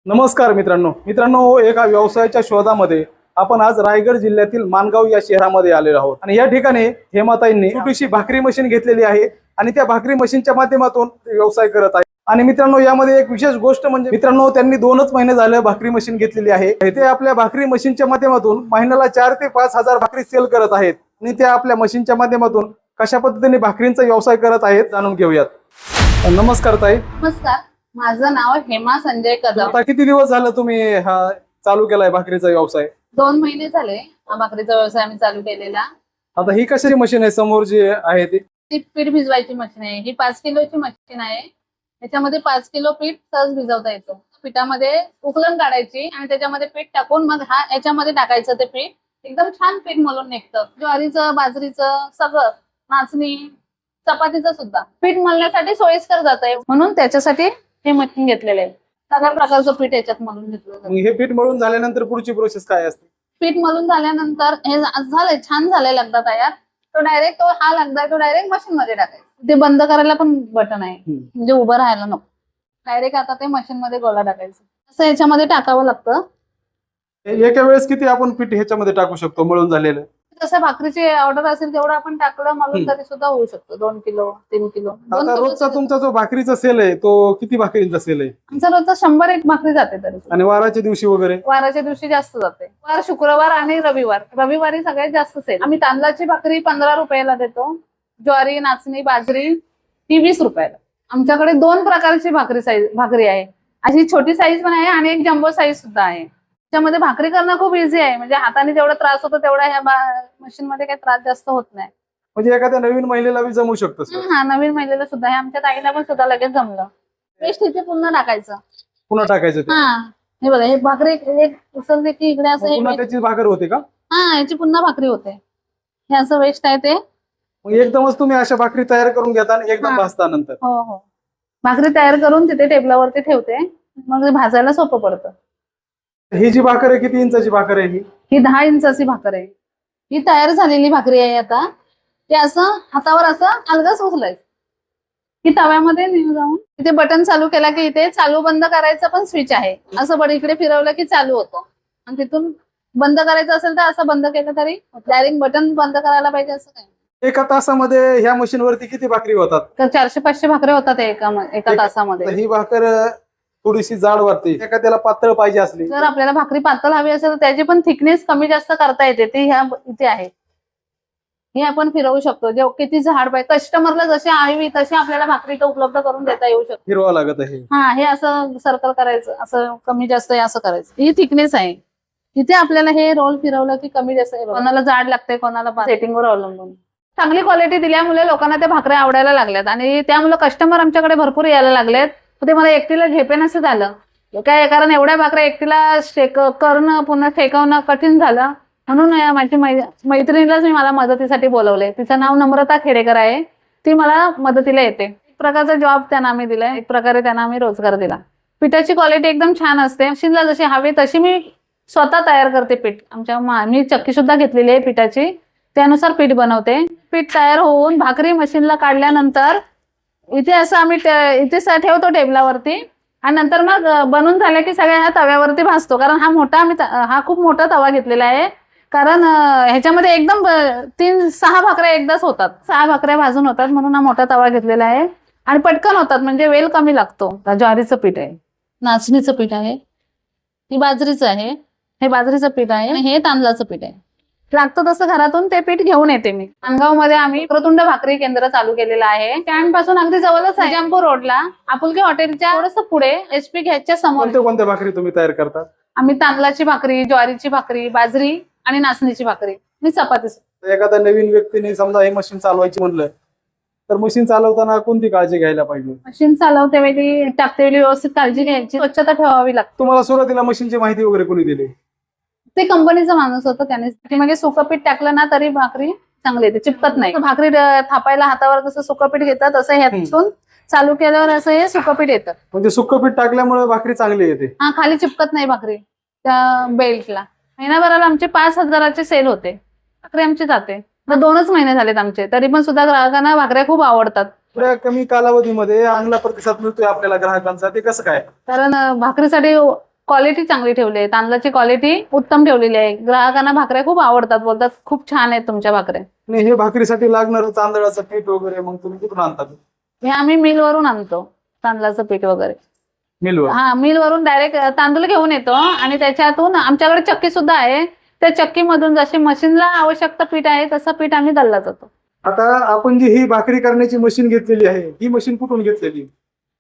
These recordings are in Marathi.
नमस्कार मित्रांनो एका व्यवसायाच्या शोधामध्ये आपण आज रायगड जिल्ह्यातील माणगाव या शहरामध्ये आलेलो आहोत आणि या ठिकाणी हेमाताईंनी छोटीशी भाकरी मशीन घेतलेली आहे आणि त्या भाकरी मशीनच्या माध्यमातून व्यवसाय करत आहे। आणि मित्रांनो यामध्ये एक विशेष गोष्ट म्हणजे मित्रांनो त्यांनी 2च महिने झाले भाकरी मशीन घेतलेली आहे। ते आपल्या भाकरी मशीनच्या माध्यमातून महिन्याला 4 ते 5 हजार भाकरी सेल करत आहेत आणि त्या आपल्या मशीनच्या माध्यमातून कशा पद्धतीने भाकरींचा व्यवसाय करत आहेत जाणून घेऊयात। नमस्कार ताई। नमस्कार, माझं नाव हेमा संजय कदम। आता किती दिवस झालं तुम्ही हा चालू केलाय भाकरीचा व्यवसाय? 2 महिने झाले हा भाकरीचा व्यवसाय आम्ही चालू केलेला। आता ही कशाची मशीन आहे समोर जी आहे ती? पीठ भिजवायची मशीन आहे। ही 5 किलोची मशीन आहे। त्याच्यामध्ये 5 किलो पीठ सहज भिजवता येतं। पिठामध्ये उकळून काढायची आणि त्याच्यामध्ये पीठ टाकून मग याच्यामध्ये टाकायचं ते पीठ एकदम छान पीठ मळून निघतं। ज्वारीचं, बाजरीचं, सगळं, नाचणी, चपातीचं सुद्धा पीठ मळण्यासाठी सोयीस्कर जात म्हणून त्याच्यासाठी हे मशीन घेतलेलं आहे। सगळ्या प्रकारचं पीठ याच्यात मळून घेतलं। हे पीठ मळून झाल्यानंतर पुढची प्रोसेस काय असते? पीठ मळून झाल्यानंतर हे झालंय, छान झालंय लगदा तयार। तो डायरेक्ट हा लगदा तो डायरेक्ट मशीन मध्ये टाकायचा। ते बंद करायला पण बटन आहे, म्हणजे उभं राहायला नको। डायरेक्ट आता ते मशीन मध्ये गोळा टाकायचं, असं याच्यामध्ये टाकावं लागतं। एका वेळेस किती आपण पीठ ह्याच्यामध्ये टाकू शकतो मळून झालेलं? जसं भाकरीची ऑर्डर असेल तेवढं आपण टाकलं मळून तरी सुद्धा होऊ शकतो। 2 किलो 3 किलो। आता रोजचा तुमचा जो भाकरीचा सेल आहे तो किती भाकरींचा सेल आहे? आमचा रोजचा 100 भाकरी जाते तरी। आणि वाराच्या दिवशी वगैरे? वाराच्या दिवशी जास्त जाते। वार, शुक्रवार आणि रविवार। रविवारी सगळ्यात जास्त सेल। आम्ही तांदळाची भाकरी 15 रुपयाला देतो। ज्वारी, नाचणी, बाजरी ही 20 रुपयाला। आमच्याकडे 2 प्रकारची भाकरी आहे। अशी छोटी साईज पण आहे आणि एक जम्बो साईज सुद्धा आहे। त्याच्यामध्ये भाकरी करणं खूप इझी आहे, म्हणजे हाताने जेवढा त्रास होतो तेवढा ह्या मशीन मध्ये काही त्रास जास्त होत नाही। म्हणजे एखाद्या नवीन महिलेला बी जमू शकतं सर? हा, नवीन महिलेला सुद्धा, हे आमच्या ताईला पण सुद्धा लगेच जमलं। पेस्ट इथे पुन्हा टाकायचं, पुन्हा टाकायचं ते? हा, हे बघा, हे भाकरी एक उचलते की इकडे असं पुन्हा त्याची भाकर होते का? हा, याची पुन्हा भाकरी होते। हे असं वेस्ट आहे ते। मग एकदमच तुम्ही अशा भाकरी तयार करून घेता आणि एकदम भाजता नंतर? हो हो, भाकरी तयार करून तिथे टेबलावरती ठेवते, मग भाजायला सोपं पडतं। ही जी भाकर आहे किती इंचाची भाकर आहे ही? ही 10 इंचाची भाकर आहे। ही तयार झालेली भाकरी आहे। आता ते असं हातावर असं अलगस उचलायचं, ही तव्यामध्ये नेऊन जाऊन इथे बटन चालू केला की इथे चालू बंद करायचं पण स्विच आहे। असं बड इकडे फिरवलं की चालू होतं आणि तिथून बंद करायचं असेल तर असं बंद केलं तरी डायरेक्ट बटन बंद करायला पाहिजे असं काही। एका तासामध्ये ह्या मशीन वरती किती भाकरी होतात? तर 400-500 भाकरी होतात एका तासामध्ये। ही भाकर थोडीशी जाड वाटते, एखाद्याला पातळ पाहिजे असली जर आपल्याला भाकरी पातळ हवी असेल तर त्याची पण थिकनेस कमी जास्त करता येते। ती ह्या इथे आहे, हे आपण फिरवू शकतो। जे किती झाड पाहिजे कस्टमरला जशी हवी तशी आपल्याला भाकरी तर उपलब्ध करून देता येऊ शकते। फिरवा लागत आहे? हा, हे असं सर्कल करायचं, असं कमी जास्त आहे असं करायचं। ही थिकनेस आहे, तिथे आपल्याला हे रोल फिरवलं की कमी जास्त आहे। कोणाला जाड लागते, कोणाला सेटिंगवर अवलंबून। चांगली क्वालिटी दिल्यामुळे लोकांना त्या भाकऱ्या आवडायला लागल्यात आणि त्यामुळे कस्टमर आमच्याकडे भरपूर यायला लागलेत। ते मला एकटीला झेपेनसं झालं काय, कारण एवढ्या भाकऱ्या एकटीला करणं पुन्हा शेकवणं कठीण झालं। म्हणून माझी मैत्रिणीलाच मला मदतीसाठी बोलवले। तिचं नाव नम्रता खेडेकर आहे, ती मला मदतीला येते। एक प्रकारचा जॉब त्यांना आम्ही दिलाय, एक प्रकारे त्यांना आम्ही रोजगार दिला। पिठाची क्वालिटी एकदम छान असते। मशीनला जशी हवी तशी मी स्वतः तयार करते पीठ। मी चक्की सुद्धा घेतलेली आहे पिठाची, त्यानुसार पीठ बनवते। पीठ तयार होऊन भाकरी मशीनला काढल्यानंतर इथे असं आम्ही इथे ठेवतो टेबलावरती आणि नंतर मग बनून झालं की सगळ्या ह्या तव्यावरती भाजतो। कारण हा खूप मोठा तवा घेतलेला आहे, कारण ह्याच्यामध्ये एकदम 3-6 भाकऱ्या एकदाच होतात। 6 भाकऱ्या भाजून होतात म्हणून हा मोठा तवा घेतलेला आहे आणि पटकन होतात, म्हणजे वेळ कमी लागतो। ज्वारीचं पीठ आहे, नाचणीचं पीठ आहे, ही बाजरीचं आहे, हे बाजरीचं पीठ आहे आणि हे तांदळाचं पीठ आहे। लागतं तसं घरातून ते पीठ घेऊन येते मी। माणगाव मध्ये आम्ही प्रचंड भाकरी केंद्र चालू केलेलं आहे। स्टँड पासून अगदी जवळच आहे, जम्पो रोडला आपुलकी हॉटेलच्या थोडंसं पुढे HP घ्यायच्या समोर। कोणत्या भाकरी तुम्ही तयार करता? आम्ही तांदळाची भाकरी, ज्वारीची भाकरी, बाजरी आणि नाचणीची भाकरी आणि चपाती। एखाद्या नवीन व्यक्तीने समजा ही मशीन चालवायची म्हणलं तर मशीन चालवताना कोणती काळजी घ्यायला पाहिजे? मशीन चालवते वेळी, टाकते वेळी व्यवस्थित काळजी घ्यायची, स्वच्छता ठेवावी लागते। तुम्हाला सुरुवातीला मशीनची माहिती वगैरे कोणी दिली? ते कंपनीचा माणूस होता, त्याने म्हणजे सुकं पीठ टाकलं ना तरी भाकरी चांगली येते, चिपकत नाही। भाकरी थापायला हातावर कसं सुकं पीठ घेतात तसं ह्यातून चालू केल्यावर असं हे सुकं पीठ येतं। म्हणजे सुकं पीठ टाकल्यामुळे भाकरी चांगली येते? हा, खाली चिपकत नाही भाकरी त्या बेल्टला। महिनाभराला आमचे 5,000चे सेल होते, भाकरी आमची जाते। 2च महिने झालेत आमचे, तरी पण सुद्धा ग्राहकांना भाकऱ्या खूप आवडतात। थोड्या कमी कालावधीमध्ये चांगला प्रतिसाद मिळतोय आपल्याला ग्राहकांचा, ते कसं काय? कारण भाकरीसाठी क्वालिटी चांगली ठेवली आहे, तांदळाची क्वालिटी उत्तम ठेवलेली आहे. ग्राहकांना भाकऱ्या खूप आवडतात, बोलतात खूप छान आहेत तुमच्या भाकऱ्या. आणि हे भाकरीसाठी लागणारं तांदळाचं पीठ वगैरे मग तुम्ही कुठून आणतात? हे आम्ही मिलवरून आणतो तांदळाचं पीठ वगैरे. मिलवर? हा, मिलवरून डायरेक्ट तांदूळ घेऊन येतो आणि त्याच्यातून आमच्याकडे चक्की सुद्धा आहे. त्या चक्कीमधून जशी मशीनला आवश्यकता पीठ आहे तसं पीठ आम्ही दळला जातो. आता आपण जी ही भाकरी करण्याची मशीन घेतलेली आहे, ही मशीन कुठून घेतलेली?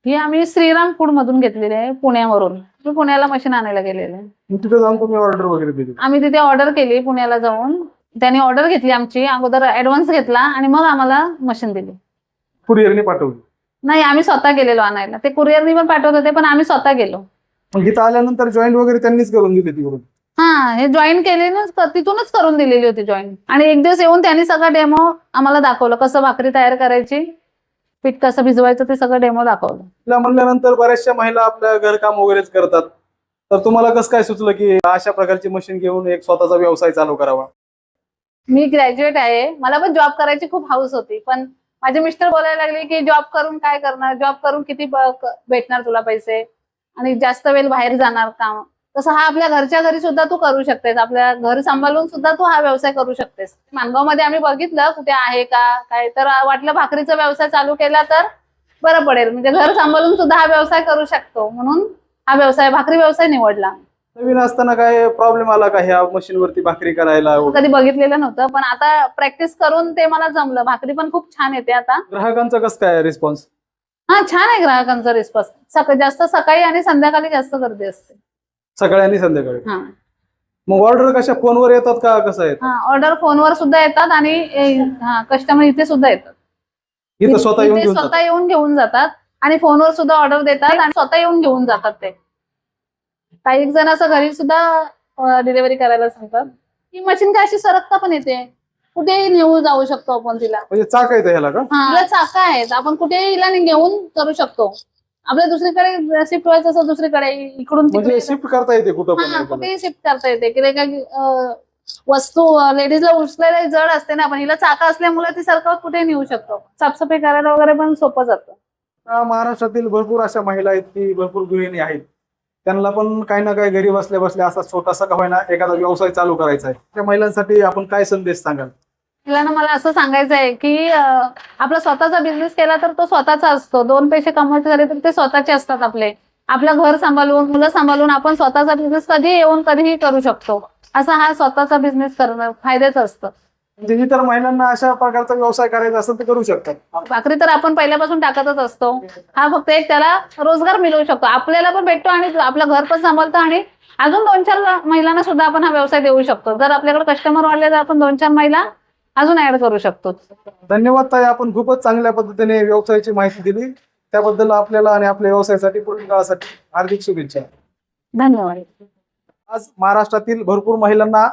ही आम्ही श्रीराम फूड मधून घेतलेली आहे, पुण्यावरून. मी पुण्याला मशीन आणायला गेलेले आहे. मग तिथे जाऊन तुम्ही ऑर्डर वगैरे दिली? आम्ही तिथे ऑर्डर केली पुण्याला जाऊन. त्यांनी ऑर्डर घेतली आमची, अगोदर ऍडव्हान्स घेतला आणि मग आम्हाला मशीन दिली. कुरिअरने पाठवली? नाही, आम्ही स्वतः गेलेलो आणायला. ते कुरिअरनी पण पाठवत होते पण आम्ही स्वतः गेलो. मग इथं आल्यानंतर जॉईंट वगैरे त्यांनीच करून दिली तिकडून? हा, हे जॉईन केलेलंच, तिथूनच करून दिलेली होती जॉईन. आणि एक दिवस येऊन त्यांनी सगळं डेमो आम्हाला दाखवलं, कसं भाकरी तयार करायची, पीठ कसं भिजवायचं, ते सगळं डेमो दाखवलं. तिला म्हणल्यानंतर बऱ्याचशा महिला आपल्या घरकाम वगैरेच करतात, तर तुम्हाला कसं काय सुचलं की अशा प्रकारची मशीन घेऊन एक स्वतःचा व्यवसाय चालू करावा? मी ग्रॅज्युएट आहे, मला पण जॉब करायची खूप हाऊस होती, पण माझे मिस्टर बोलायला लागले की जॉब करून काय करणार, जॉब करून किती भेटणार तुला पैसे, आणि जास्त वेळ बाहेर जाणार काम. तसं हा आपल्या घरच्या घरी सुद्धा तू करू शकतेस, आपल्या घर सांभाळून सुद्धा तू हा व्यवसाय करू शकतेस. माणगावमध्ये आम्ही बघितलं कुठे आहे का काय, तर वाटलं भाकरीचा व्यवसाय चालू केला तर बरं पडेल, म्हणजे घर सांभाळून सुद्धा हा व्यवसाय करू शकतो, म्हणून हा व्यवसाय, भाकरी व्यवसाय निवडला. नवीन असताना काय प्रॉब्लेम आला का ह्या मशीनवरती भाकरी करायला? कधी बघितलेलं नव्हतं, पण आता प्रॅक्टिस करून ते मला जमलं. भाकरी पण खूप छान येते आता. ग्राहकांचा कसं काय रिस्पॉन्स? हा, छान आहे ग्राहकांचा रिस्पॉन्स. जास्त सकाळी आणि संध्याकाळी जास्त गर्दी असते. सकाळी आणि संध्याकाळी? हा. मग ऑर्डर कशा फोनवर येतात का कसं आहे? हा, ऑर्डर फोनवर सुद्धा येतात आणि कस्टमर इथे सुद्धा येतात. इथं स्वतः येऊन घेऊन जातात आणि फोनवर सुद्धा ऑर्डर देतात आणि स्वतः येऊन घेऊन जातात. ते काही जण असं घरी सुद्धा डिलिव्हरी करायला सांगतात. ही मशीन काय अशी सरकता पण येते, कुठेही नेऊन जाऊ शकतो आपण तिला. म्हणजे चाक आहे ह्याला का? हा, चाका आहेत, आपण कुठेही हिला घेऊन करू शकतो. आपल्या दुसरीकडे शिफ्ट व्हायचं असं दुसरीकडे, इकडून म्हणजे शिफ्ट करता येते कुठं पण? कुठेही शिफ्ट करता येते. की काही वस्तू लेडीजला उचलायला जड असते ना, पण हिला चाका असल्यामुळे ती सरकवत कुठेही नेऊ शकतो. साफसफाई करायला वगैरे पण सोपं जातं. महाराष्ट्रातील भरपूर अशा महिला आहेत की भरपूर गृहिणी आहेत, त्यांना पण काही ना काही घरी बसल्या बसल्या असा छोटासा का होईना एखादा व्यवसाय चालू करायचा आहे. त्या महिलांसाठी आपण काय संदेश सांगाल? महिलांना मला असं सांगायचं आहे की आपला स्वतःचा बिझनेस केला तर तो स्वतःचा असतो. 2 पैसे कमवायचे झाले तर ते स्वतःचे असतात. आपलं घर सांभाळून, मुलं सांभाळून आपण स्वतःचा बिझनेस कधी येऊन कधीही करू शकतो. असा हा स्वतःचा बिझनेस करणं फायद्याचं असतं. म्हणजे इतर महिलांना अशा प्रकारचा व्यवसाय करायचा असेल तर करू शकतात. भाकरी तर आपण पहिल्यापासून टाकतच असतो. हा फक्त एक त्याला रोजगार मिळवू शकतो, आपल्याला पण भेटतो आणि आपलं घर पण सांभाळतो, आणि अजून 2-4 महिलांना सुद्धा आपण हा व्यवसाय देऊ शकतो. जर आपल्याकडे कस्टमर वाढले तर आपण 2-4 महिला अजून ऍड करू शकतो. धन्यवाद ताई, आपण खूपच चांगल्या पद्धतीने व्यवसायाची माहिती दिली, त्याबद्दल आपल्याला आणि आपल्या व्यवसायासाठी पुढील काळासाठी हार्दिक शुभेच्छा. धन्यवाद. आज महाराष्ट्रातील भरपूर महिलांना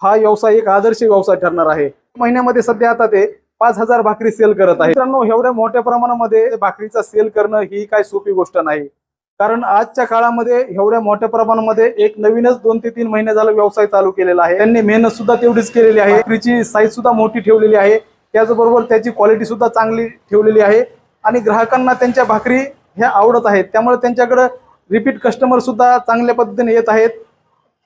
हा व्यवसाय एक आदर्श व्यवसाय ठरणार आहे. महिन्यामध्ये सध्या आता ते 5,000 भाकरी सेल करत आहे. मित्रांनो, एवढ्या मोठ्या प्रमाणामध्ये भाकरीचा सेल करणं ही काय सोपी गोष्ट नाही, कारण आजच्या काळामध्ये एवढ्या मोठ्या प्रमाणामध्ये एक नवीनच 2 ते 3 महिने झाला व्यवसाय चालू केलेला आहे. त्यांनी मेहनत सुद्धा तेवढीच केलेली आहे, भाकरीची साईज सुद्धा मोठी ठेवलेली आहे, त्याचबरोबर त्याची क्वालिटी सुद्धा चांगली ठेवलेली आहे, आणि ग्राहकांना त्यांच्या भाकरी ह्या आवडत आहेत. त्यामुळे त्यांच्याकडे रिपीट कस्टमर सुद्धा चांगल्या पद्धतीने येत आहेत,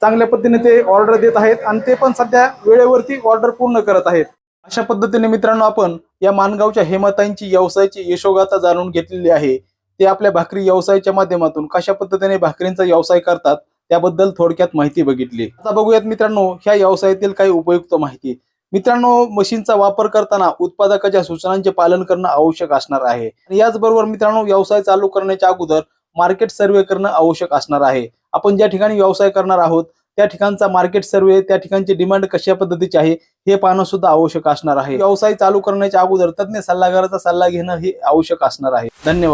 चांगल्या पद्धतीने ते ऑर्डर देत आहेत, आणि ते पण सध्या वेळेवरती ऑर्डर पूर्ण करत आहेत. अशा पद्धतीने मित्रांनो, आपण या माणगावच्या हेमाताईंची व्यवसायाची यशोगाथा जाणून घेतलेली आहे. ते आपल्या भाकरी व्यवसायाच्या माध्यमातून कशा पद्धतीने भाकरींचा व्यवसाय करतात त्याबद्दल थोडक्यात माहिती बघितली. आता बघूयात मित्रांनो ह्या व्यवसायातील काही उपयुक्त माहिती. मित्रांनो, मशीनचा वापर करताना उत्पादकाच्या सूचनांचे पालन करणं आवश्यक असणार आहे. याचबरोबर मित्रांनो, व्यवसाय चालू करण्याच्या अगोदर मार्केट सर्वे करणं आवश्यक असणार आहे. आपण ज्या ठिकाणी व्यवसाय करणार आहोत त्या ठिकाणचा मार्केट सर्वे, त्या ठिकाणची डिमांड कशा पद्धतीची आहे हे पाहणं सुद्धा आवश्यक असणार आहे. व्यवसाय चालू करण्याच्या अगोदर तज्ञ सल्लागाराचा सल्ला घेणं हे आवश्यक असणार आहे. धन्यवाद.